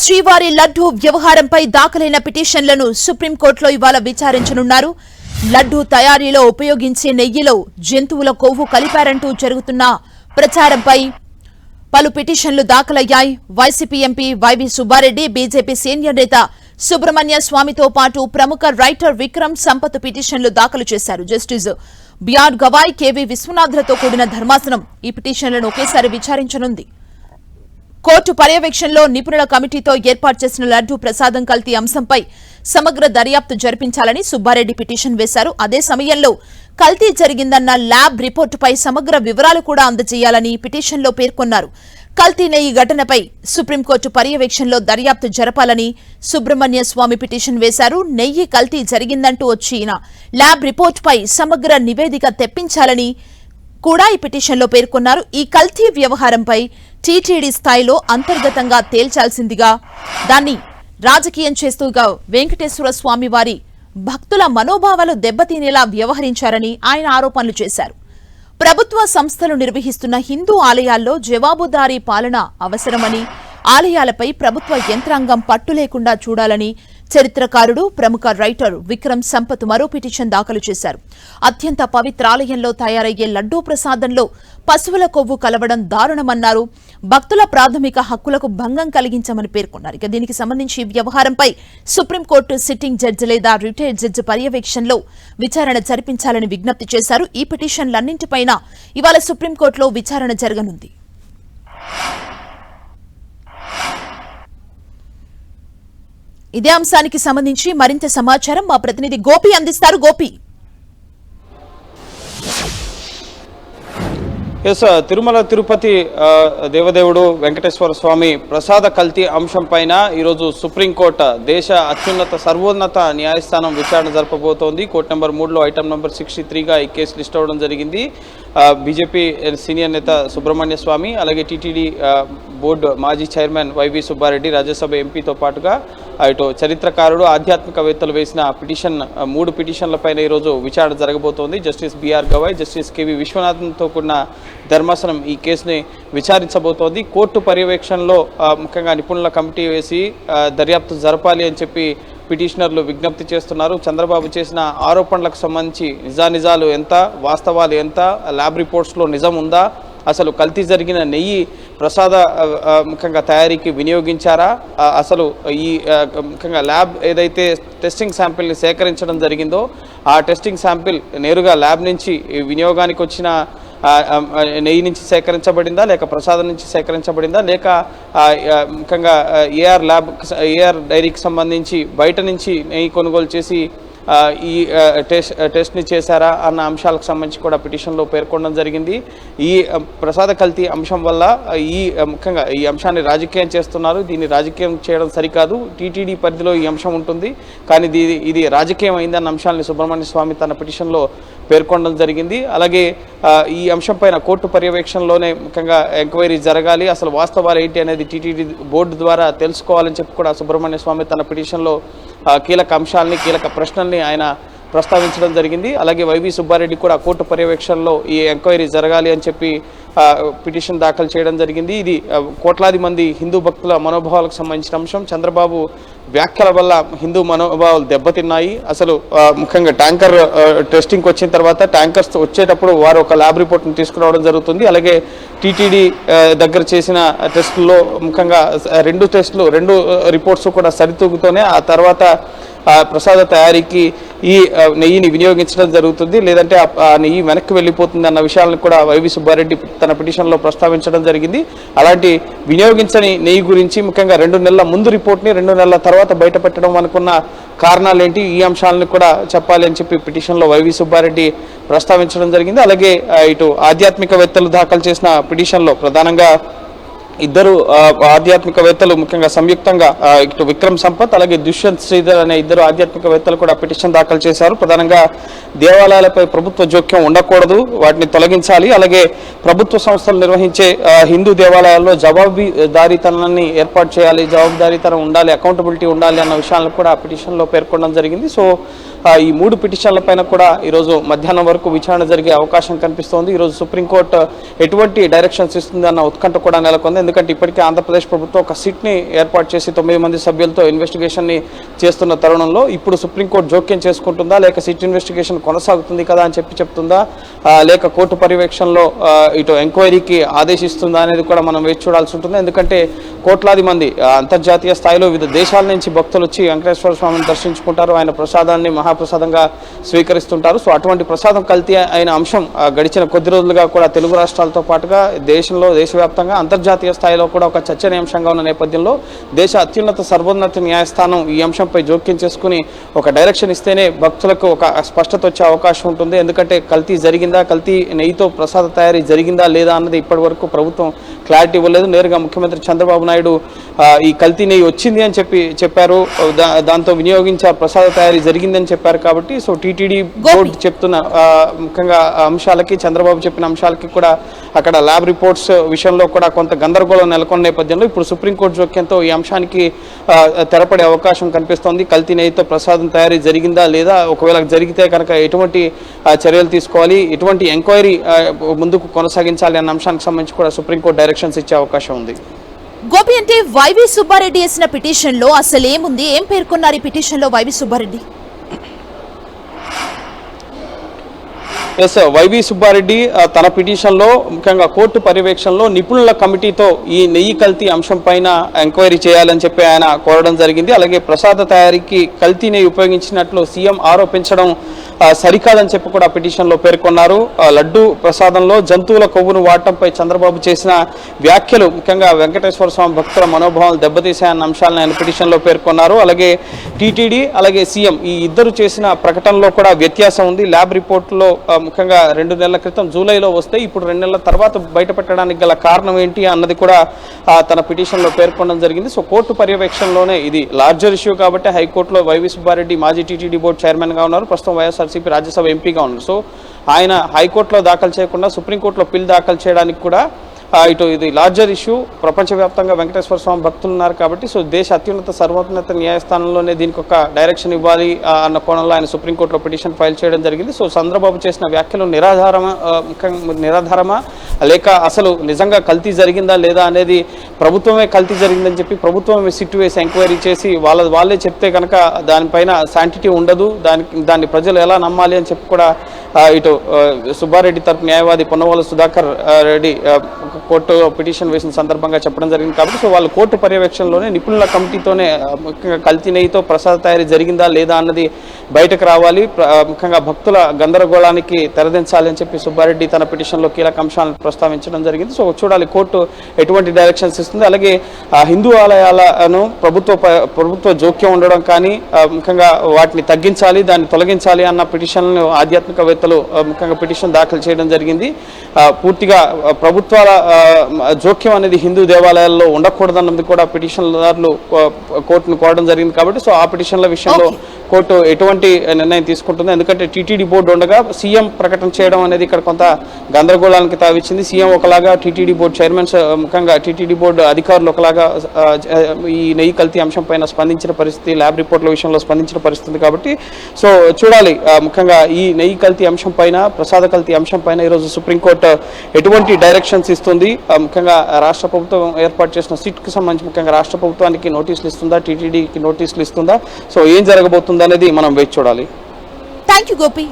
శ్రీవారి లడ్డూ వ్యవహారంపై దాఖలైన పిటిషన్లను సుప్రీంకోర్టులో ఇవాళ విచారించనున్నారు. లడ్డూ తయారీలో ఉపయోగించే నెయ్యిలో జంతువుల కొవ్వు కలిపారంటూ జరుగుతున్న ప్రచారంపై పలు పిటిషన్లు దాఖలయ్యాయి. YCP MP YV Subba Reddy, BJP senior నేత సుబ్రహ్మణ్య స్వామితో పాటు ప్రముఖ రైటర్ విక్రమ్ సంపత్ పిటిషన్లు దాఖలు చేశారు. జస్టిస్ బిఆర్ గవాయ్, కేవీ విశ్వనాథ్లతో కూడిన ధర్మాసనం ఈ పిటిషన్లను ఒకేసారి విచారించనుంది. కోర్టు పర్యవేక్షణలో నిపుణుల కమిటీతో ఏర్పాటు చేసిన లడ్డూ ప్రసాదం కల్తీ అంశంపై సమగ్ర దర్యాప్తు జరిపించాలని సుబ్బారెడ్డి పిటిషన్ వేశారు. అదే సమయంలో కల్తీ జరిగిందన్న ల్యాబ్ రిపోర్టుపై సమగ్ర వివరాలు కూడా అందజేయాలని పిటిషన్లో పేర్కొన్నారు. కల్తీ నెయ్యి ఘటనపై సుప్రీంకోర్టు పర్యవేక్షణలో దర్యాప్తు జరపాలని సుబ్రహ్మణ్య స్వామి పిటిషన్ వేశారు. నెయ్యి కల్తీ జరిగిందంటూ వచ్చిన ల్యాబ్ రిపోర్టుపై సమగ్ర నివేదిక తెప్పించాలని కూడా ఈ పిటిషన్లో పేర్కొన్నారు. ఈ కల్తీ వ్యవహారంపై టీటీడీ స్థాయిలో అంతర్గతంగా తేల్చాల్సిందిగా, దాన్ని రాజకీయం చేస్తూగా వెంకటేశ్వర స్వామి వారి భక్తుల మనోభావాలు దెబ్బతీనేలా వ్యవహరించారని ఆయన ఆరోపణలు చేశారు. ప్రభుత్వ సంస్థలు నిర్వహిస్తున్న హిందూ ఆలయాల్లో జవాబుదారీ పాలన అవసరమని, ఆలయాలపై ప్రభుత్వ యంత్రాంగం పట్టు లేకుండా చూడాలని చరిత్రకారుడు, ప్రముఖ రైటర్ విక్రమ్ సంపత్ మరో పిటిషన్ దాఖలు చేశారు. అత్యంత పవిత్రాలయంలో తయారయ్యే లడ్డూ ప్రసాదంలో పశువుల కొవ్వు కలవడం దారుణమన్నారు. భక్తుల ప్రాథమిక హక్కులకు భంగం కలిగించమని పేర్కొన్నారు. ఇక దీనికి సంబంధించి వ్యవహారంపై సుప్రీంకోర్టు సిట్టింగ్ జడ్జి లేదా రిటైర్డ్ జడ్జి పర్యవేక్షణలో విచారణ జరిపించాలని విజ్ఞప్తి చేశారు. ఈ పిటిషన్లన్నింటిపైన ఇవాళ సుప్రీంకోర్టులో విచారణ జరగనుంది. ఇదే అంశానికి సంబంధించి మరింత సమాచారం మా ప్రతినిధి గోపి అందిస్తారు. గోపి, తిరుమల తిరుపతి దేవదేవుడు వెంకటేశ్వర స్వామి ప్రసాద కల్తీ అంశం పైన ఈరోజు సుప్రీంకోర్టు దేశ అత్యున్నత సర్వోన్నత న్యాయస్థానం విచారణ జరపబోతోంది. కోర్టు నెంబర్ 3లో ఐటమ్ నెంబర్ 63గా ఈ కేసు లిస్ట్ అవ్వడం జరిగింది. బీజేపీ సీనియర్ నేత సుబ్రహ్మణ్య స్వామి, అలాగే టీటీడీ బోర్డు మాజీ చైర్మన్ వైవి సుబ్బారెడ్డి, రాజ్యసభ ఎంపీతో పాటుగా ఇటు చరిత్రకారుడు, ఆధ్యాత్మికవేత్తలు వేసిన పిటిషన్ 3 పిటిషన్లపైన ఈరోజు విచారణ జరగబోతోంది. Justice BR Gavai, justice KV విశ్వనాథ్తో కూడిన ధర్మాసనం ఈ కేసుని విచారించబోతోంది. కోర్టు పర్యవేక్షణలో ముఖ్యంగా నిపుణుల కమిటీ వేసి దర్యాప్తు జరపాలి అని చెప్పి పిటిషనర్లు విజ్ఞప్తి చేస్తున్నారు. చంద్రబాబు చేసిన ఆరోపణలకు సంబంధించి నిజానిజాలు ఎంత, వాస్తవాలు ఎంత, ల్యాబ్ రిపోర్ట్స్లో నిజం ఉందా, అసలు కల్తీ జరిగిన నెయ్యి ప్రసాద ముఖ్యంగా తయారీకి వినియోగించారా, అసలు ఈ ముఖ్యంగా ల్యాబ్ ఏదైతే టెస్టింగ్ శాంపిల్ని సేకరించడం జరిగిందో ఆ టెస్టింగ్ శాంపిల్ నేరుగా ల్యాబ్ నుంచి వినియోగానికి వచ్చిన నెయ్యి నుంచి సేకరించబడిందా, లేక ప్రసాదం నుంచి సేకరించబడిందా, లేక ముఖ్యంగా ఏఆర్ డైరీకి సంబంధించి బయట నుంచి నెయ్యి కొనుగోలు చేసి ఈ టెస్ట్ని చేశారా అన్న అంశాలకు సంబంధించి కూడా పిటిషన్లో పేర్కొనడం జరిగింది. ఈ ప్రసాద కల్తీ అంశం వల్ల ముఖ్యంగా ఈ అంశాన్ని రాజకీయం చేస్తున్నారు. దీన్ని రాజకీయం చేయడం సరికాదు. టీటీడీ పరిధిలో ఈ అంశం ఉంటుంది, కానీ ఇది రాజకీయం అయిందన్న అంశాన్ని సుబ్రహ్మణ్య స్వామి తన పిటిషన్లో పేర్కొనడం జరిగింది. అలాగే ఈ అంశం పైన కోర్టు పర్యవేక్షణలోనే ముఖ్యంగా ఎంక్వైరీ జరగాలి, అసలు వాస్తవాలు ఏంటి అనేది టీటీడీ బోర్డు ద్వారా తెలుసుకోవాలని చెప్పి కూడా సుబ్రహ్మణ్య స్వామి తన పిటిషన్లో కీలక అంశాలని, కీలక ప్రశ్నల్ని ఆయన ప్రస్తావించడం జరిగింది. అలాగే వైవి సుబ్బారెడ్డి కూడా కోర్టు పర్యవేక్షణలో ఈ ఎంక్వైరీ జరగాలి అని చెప్పి పిటిషన్ దాఖలు చేయడం జరిగింది. ఇది కోట్లాది మంది హిందూ భక్తుల మనోభావాలకు సంబంధించిన అంశం. చంద్రబాబు వ్యాఖ్యల వల్ల హిందూ మనోభావాలు దెబ్బతిన్నాయి. అసలు ముఖ్యంగా ట్యాంకర్ టెస్టింగ్కి వచ్చిన తర్వాత ట్యాంకర్స్ వచ్చేటప్పుడు వారు ఒక ల్యాబ్ రిపోర్ట్ని తీసుకురావడం జరుగుతుంది. అలాగే టీటీడీ దగ్గర చేసిన టెస్టుల్లో ముఖ్యంగా 2 రిపోర్ట్స్ కూడా సరితూగుతూనే ఆ తర్వాత ప్రసాద తయారీకి ఈ నెయ్యిని వినియోగించడం జరుగుతుంది, లేదంటే ఆ నెయ్యి వెనక్కి వెళ్ళిపోతుంది అన్న విషయాలను కూడా వైవి సుబ్బారెడ్డి తన పిటిషన్లో ప్రస్తావించడం జరిగింది. అలాంటి వినియోగించని నెయ్యి గురించి ముఖ్యంగా 2 నెలల ముందు రిపోర్ట్ని 2 నెలల తర్వాత బయటపెట్టడం అనుకున్న కారణాలు ఏంటి, ఈ అంశాలను కూడా చెప్పాలి అని చెప్పి పిటిషన్లో వైవి సుబ్బారెడ్డి ప్రస్తావించడం జరిగింది. అలాగే ఇటు ఆధ్యాత్మికవేత్తలు దాఖలు చేసిన పిటిషన్లో ప్రధానంగా 2 ఆధ్యాత్మికవేత్తలు ముఖ్యంగా సంయుక్తంగా ఇటు విక్రమ్ సంపత్, అలాగే దుష్యంత్ శ్రీధర్ అనే 2 ఆధ్యాత్మికవేత్తలు కూడా పిటిషన్ దాఖలు చేశారు. ప్రధానంగా దేవాలయాలపై ప్రభుత్వ జోక్యం ఉండకూడదు, వాటిని తొలగించాలి, అలాగే ప్రభుత్వ సంస్థలు నిర్వహించే హిందూ దేవాలయాల్లో జవాబుదారీతనాన్ని ఏర్పాటు చేయాలి, జవాబుదారీతనం ఉండాలి, అకౌంటబిలిటీ ఉండాలి అన్న విషయాలను కూడా పిటిషన్లో పేర్కొనడం జరిగింది. సో ఈ 3 పిటిషన్లపైన కూడా ఈరోజు మధ్యాహ్నం వరకు విచారణ జరిగే అవకాశం కనిపిస్తోంది. ఈరోజు సుప్రీంకోర్టు ఎటువంటి డైరెక్షన్స్ ఇస్తుంది అన్న ఉత్కంఠ కూడా నెలకొంది. ఎందుకంటే ఇప్పటికే ఆంధ్రప్రదేశ్ ప్రభుత్వం ఒక సిట్ని ఏర్పాటు చేసి 9 మంది సభ్యులతో ఇన్వెస్టిగేషన్ని చేస్తున్న తరుణంలో ఇప్పుడు సుప్రీంకోర్టు జోక్యం చేసుకుంటుందా, లేక సిట్ ఇన్వెస్టిగేషన్ కొనసాగుతుంది కదా అని చెప్తుందా, లేక కోర్టు పర్యవేక్షణలో ఇటు ఎంక్వైరీకి ఆదేశిస్తుందా అనేది కూడా మనం వేచి చూడాల్సి ఉంటుంది. ఎందుకంటే కోట్లాది మంది అంతర్జాతీయ స్థాయిలో వివిధ దేశాల నుంచి భక్తులు వచ్చి వెంకటేశ్వర స్వామిని దర్శించుకుంటారు. ఆయన ప్రసాదాన్ని మహాప్రసాదంగా స్వీకరిస్తుంటారు. సో అటువంటి ప్రసాదం కల్తీ అయిన అంశం గడిచిన కొద్ది రోజులుగా కూడా తెలుగు రాష్ట్రాలతో పాటుగా దేశవ్యాప్తంగా అంతర్జాతీయ స్థాయిలో కూడా ఒక చర్చనీయాంశంగా ఉన్న నేపథ్యంలో దేశ అత్యున్నత సర్వోన్నత న్యాయస్థానం ఈ అంశంపై జోక్యం చేసుకుని ఒక డైరెక్షన్ ఇస్తేనే భక్తులకు ఒక స్పష్టత వచ్చే అవకాశం ఉంటుంది. ఎందుకంటే కల్తీ జరిగిందా, కల్తీ నెయ్యితో ప్రసాద తయారీ జరిగిందా లేదా అన్నది ఇప్పటి వరకు ప్రభుత్వం క్లారిటీ ఇవ్వలేదు. నేరుగా ముఖ్యమంత్రి చంద్రబాబు నాయుడు ఈ కల్తీ నెయ్యి వచ్చింది అని చెప్పారు, దాంతో వినియోగించారు, ప్రసాద తయారీ జరిగిందని చెప్పారు. కాబట్టి సో టీటీడీ బోర్డు చెప్తున్న ముఖ్యంగా అంశాలకి, చంద్రబాబు చెప్పిన అంశాలకి కూడా అక్కడ ల్యాబ్ రిపోర్ట్స్ విషయంలో కూడా కొంత గందరగోళం నెలకొన్న నేపథ్యంలో ఇప్పుడు సుప్రీంకోర్టు జోక్యంతో ఈ అంశానికి తెరపడే అవకాశం కనిపిస్తోంది. కల్తీ నెయ్యితో ప్రసాదం తయారీ జరిగిందా లేదా, ఒకవేళ జరిగితే కనుక ఎటువంటి చర్యలు తీసుకోవాలి, ఎటువంటి ఎంక్వైరీ ముందుకు కొనసాగించాలి అన్న అంశానికి సంబంధించి కూడా సుప్రీంకోర్టు డైరెక్షన్స్ ఇచ్చే అవకాశం ఉంది. గోపి, అంటే వైవి సుబ్బారెడ్డి వేసిన పిటిషన్ లో అసలు ఏముంది, ఏం పేర్కొన్నారు ఈ పిటిషన్ లో వైవి సుబ్బారెడ్డి? ఎస్, వైవి సుబ్బారెడ్డి తన పిటిషన్లో ముఖ్యంగా కోర్టు పర్యవేక్షణలో నిపుణుల కమిటీతో ఈ నెయ్యి కల్తీ అంశం పైన ఎంక్వైరీ చేయాలని చెప్పి ఆయన కోరడం జరిగింది. అలాగే ప్రసాద తయారీకి కల్తీ నెయ్యి ఉపయోగించినట్లు సీఎం ఆరోపించడం సరికాదని చెప్పి కూడా పిటిషన్లో పేర్కొన్నారు. లడ్డు ప్రసాదంలో జంతువుల కొవ్వును వాడటంపై చంద్రబాబు చేసిన వ్యాఖ్యలు ముఖ్యంగా వెంకటేశ్వర స్వామి భక్తుల మనోభావాలు దెబ్బతీశాయన్న అంశాలను ఆయన పిటిషన్లో పేర్కొన్నారు. అలాగే టీటీడీ అలాగే సీఎం ఈ ఇద్దరు చేసిన ప్రకటనలో కూడా వ్యత్యాసం ఉంది. ల్యాబ్ రిపోర్టులో ముఖ్యంగా 2 నెలల క్రితం జూలైలో వస్తే ఇప్పుడు 2 నెలల తర్వాత బయటపెట్టడానికి గల కారణం ఏంటి అన్నది కూడా తన పిటిషన్లో పేర్కొనడం జరిగింది. సో కోర్టు పర్యవేక్షణలోనే ఇది లార్జర్ ఇష్యూ కాబట్టి హైకోర్టులో వైవి సుబ్బారెడ్డి మాజీ టీటీడీ బోర్డు చైర్మన్గా ఉన్నారు, ప్రస్తుతం వైఎస్ఆర్సీపీ రాజ్యసభ ఎంపీగా ఉన్నారు. సో ఆయన హైకోర్టులో దాఖలు చేయకుండా సుప్రీంకోర్టులో పిల్ దాఖలు చేయడానికి కూడా ఇటు ఇది లార్జర్ ఇష్యూ. ప్రపంచవ్యాప్తంగా వెంకటేశ్వర స్వామి భక్తులు ఉన్నారు కాబట్టి సో దేశ అత్యున్నత సర్వోన్నత న్యాయస్థానంలోనే దీనికి ఒక డైరెక్షన్ ఇవ్వాలి అన్న కోణంలో ఆయన సుప్రీంకోర్టులో పిటిషన్ ఫైల్ చేయడం జరిగింది. సో చంద్రబాబు చేసిన వ్యాఖ్యలు నిరాధారమా లేక అసలు నిజంగా కల్తీ జరిగిందా లేదా అనేది ప్రభుత్వమే కల్తీ జరిగిందని చెప్పి ప్రభుత్వమే సిట్టు వేసి ఎంక్వైరీ చేసి వాళ్ళే చెప్తే కనుక దానిపైన శాంటిటీ ఉండదు, దాన్ని ప్రజలు ఎలా నమ్మాలి అని చెప్పి కూడా ఇటు సుబ్బారెడ్డి తరపు న్యాయవాది పొన్నవాళ్ళ సుధాకర్ రెడ్డి కోర్టు పిటిషన్ వేసిన సందర్భంగా చెప్పడం జరిగింది. కాబట్టి సో వాళ్ళు కోర్టు పర్యవేక్షణలోనే నిపుణుల కమిటీతోనే ముఖ్యంగా కల్తీ నెయ్యితో ప్రసాద తయారీ జరిగిందా లేదా అన్నది బయటకు రావాలి, ముఖ్యంగా భక్తుల గందరగోళానికి తెరదించాలి అని చెప్పి సుబ్బారెడ్డి తన పిటిషన్లో కీలక అంశాలను ప్రస్తావించడం జరిగింది. సో చూడాలి కోర్టు ఎటువంటి డైరెక్షన్స్ ఇస్తుంది. అలాగే హిందూ ఆలయాలను ప్రభుత్వ జోక్యం ఉండడం కానీ ముఖ్యంగా వాటిని తగ్గించాలి, దాన్ని తొలగించాలి అన్న పిటిషన్లను ఆధ్యాత్మికవేత్తలు ముఖ్యంగా పిటిషన్ దాఖలు చేయడం జరిగింది. పూర్తిగా ప్రభుత్వాల జోక్యం అనేది హిందూ దేవాలయాల్లో ఉండకూడదన్నది కూడా పిటిషన్దారులు కోర్టును కోరడం జరిగింది. కాబట్టి సో ఆ పిటిషన్ల విషయంలో కోర్టు ఎటువంటి నిర్ణయం తీసుకుంటుంది, ఎందుకంటే టీటీడీ బోర్డు ఉండగా సీఎం ప్రకటన చేయడం అనేది ఇక్కడ కొంత గందరగోళానికి తావిచ్చింది. సీఎం ఒకలాగా, టీటీడీ బోర్డు చైర్మన్స్ ముఖ్యంగా టీటీడీ బోర్డు అధికారులు ఒకలాగా ఈ నెయ్యి కల్తీ అంశం పైన స్పందించిన పరిస్థితి, ల్యాబ్ రిపోర్ట్ల విషయంలో స్పందించిన పరిస్థితి. కాబట్టి సో చూడాలి ముఖ్యంగా ఈ నెయ్యి కల్తీ అంశం పైన, ప్రసాద కల్తీ అంశం పైన ఈరోజు సుప్రీంకోర్టు ఎటువంటి డైరెక్షన్స్ ఇస్తుంది, ముఖ్యంగా రాష్ట్ర ప్రభుత్వం ఏర్పాటు చేసిన సిట్కి సంబంధించి ముఖ్యంగా రాష్ట్ర ప్రభుత్వానికి నోటీసులు ఇస్తుందా, టీటీడీకి నోటీసులు ఇస్తుందా, సో ఏం జరగబోతుంది అనేది మనం వేచి చూడాలి. Thank you Gopi.